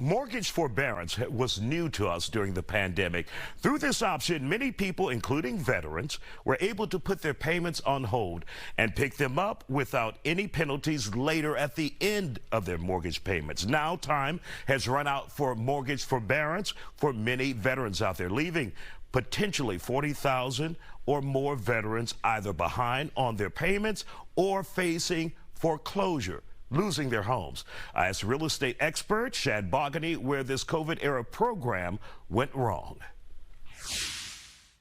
Mortgage forbearance was new to us during the pandemic. Through this option, many people, including veterans, were able to put their payments on hold and pick them up without any penalties later at the end of their mortgage payments. Now time has run out for mortgage forbearance for many veterans out there, leaving potentially 40,000 or more veterans either behind on their payments or facing foreclosure, losing their homes. I asked real estate expert Shad Bogany where this COVID-era program went wrong.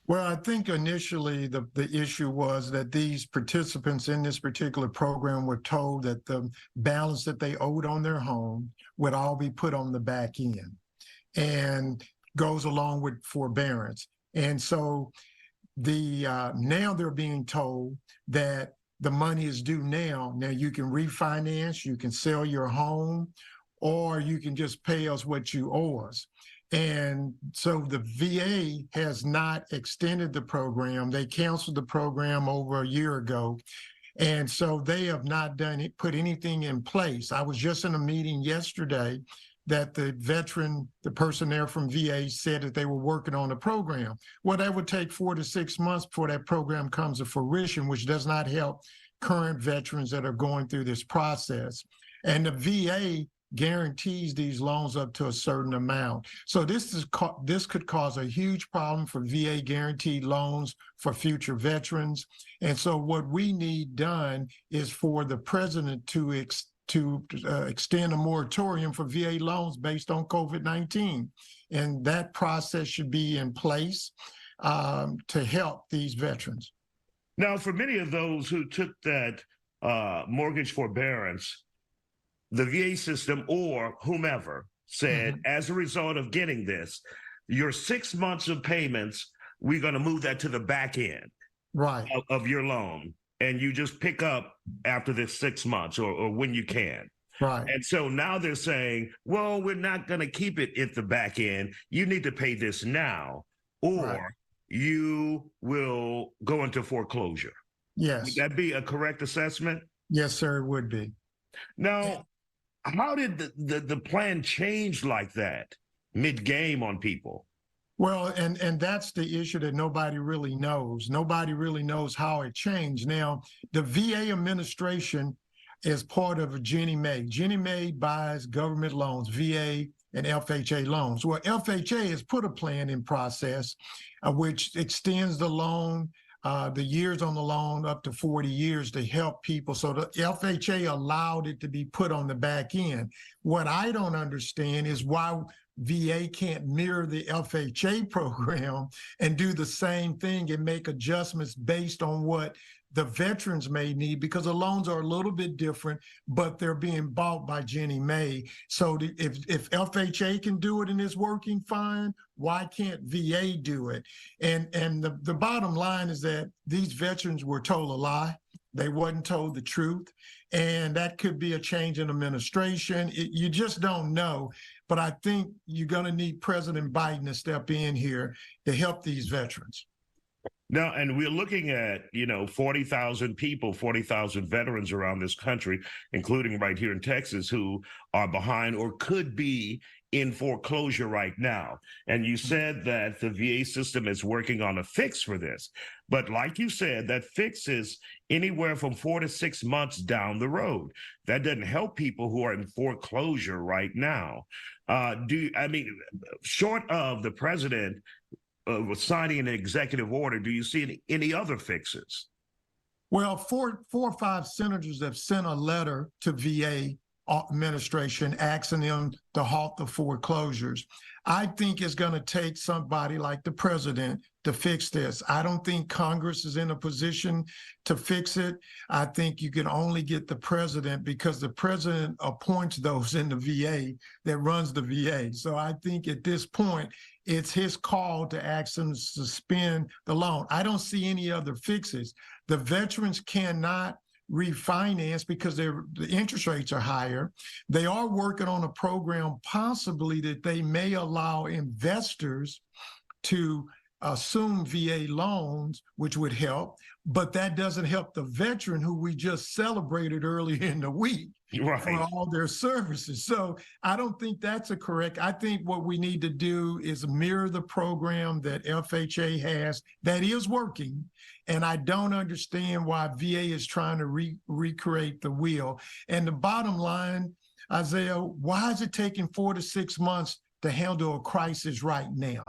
Well, I think initially the issue was that these participants in this particular program were told that the balance that they owed on their home would all be put on the back end and goes along with forbearance. And so now they're being told that the money is due now. Now you can refinance, you can sell your home, or you can just pay us what you owe us. And so the VA has not extended the program. They canceled the program over a year ago. And so they have not put anything in place. I was just in a meeting yesterday that the person there from VA said that they were working on a program. Well, that would take 4 to 6 months before that program comes to fruition, which does not help current veterans that are going through this process. And the VA guarantees these loans up to a certain amount. So this could cause a huge problem for VA guaranteed loans for future veterans. And so what we need done is for the president to extend a moratorium for VA loans based on COVID-19. And that process should be in place to help these veterans. Now, for many of those who took that mortgage forbearance, the VA system or whomever said, as a result of getting this, your 6 months of payments, we're going to move that to the back end of your loan. And you just pick up after the 6 months or when you can. Right. And so now they're saying, well, we're not going to keep it at the back end. You need to pay this now, or you will go into foreclosure. Yes. Would that be a correct assessment? Yes, sir, it would be. Now, how did the plan change like that mid-game on people? Well, and that's the issue that nobody really knows. Nobody really knows how it changed. Now, the VA administration is part of Ginnie Mae. Ginnie Mae buys government loans, VA and FHA loans. Well, FHA has put a plan in process which extends the loan, the years on the loan up to 40 years to help people. So the FHA allowed it to be put on the back end. What I don't understand is why VA can't mirror the FHA program and do the same thing and make adjustments based on what the veterans may need, because the loans are a little bit different, but they're being bought by Ginnie Mae. So if FHA can do it and it's working fine, why can't VA do it? And the bottom line is that these veterans were told a lie. They wasn't told the truth. And that could be a change in administration. You just don't know. But I think you're going to need President Biden to step in here to help these veterans. Now, and we're looking at, 40,000 people, 40,000 veterans around this country, including right here in Texas, who are behind or could be in foreclosure right now. And you said that the VA system is working on a fix for this. But like you said, that fix is anywhere from 4 to 6 months down the road. That doesn't help people who are in foreclosure right now. Short of the president signing an executive order, do you see any other fixes? Well, four or five senators have sent a letter to VA administration asking them to halt the foreclosures. I think it's going to take somebody like the president to fix this. I don't think Congress is in a position to fix it. I think you can only get the president, because the president appoints those in the VA that runs the VA. So I think at this point, it's his call to ask them to suspend the loan. I don't see any other fixes. The veterans cannot refinance because the interest rates are higher. They are working on a program possibly that they may allow investors to assume VA loans, which would help, but that doesn't help the veteran who we just celebrated earlier in the week for all their services. So I don't think that's correct. I think what we need to do is mirror the program that FHA has that is working. And I don't understand why VA is trying to recreate the wheel. And the bottom line, Isaiah, why is it taking 4 to 6 months to handle a crisis right now?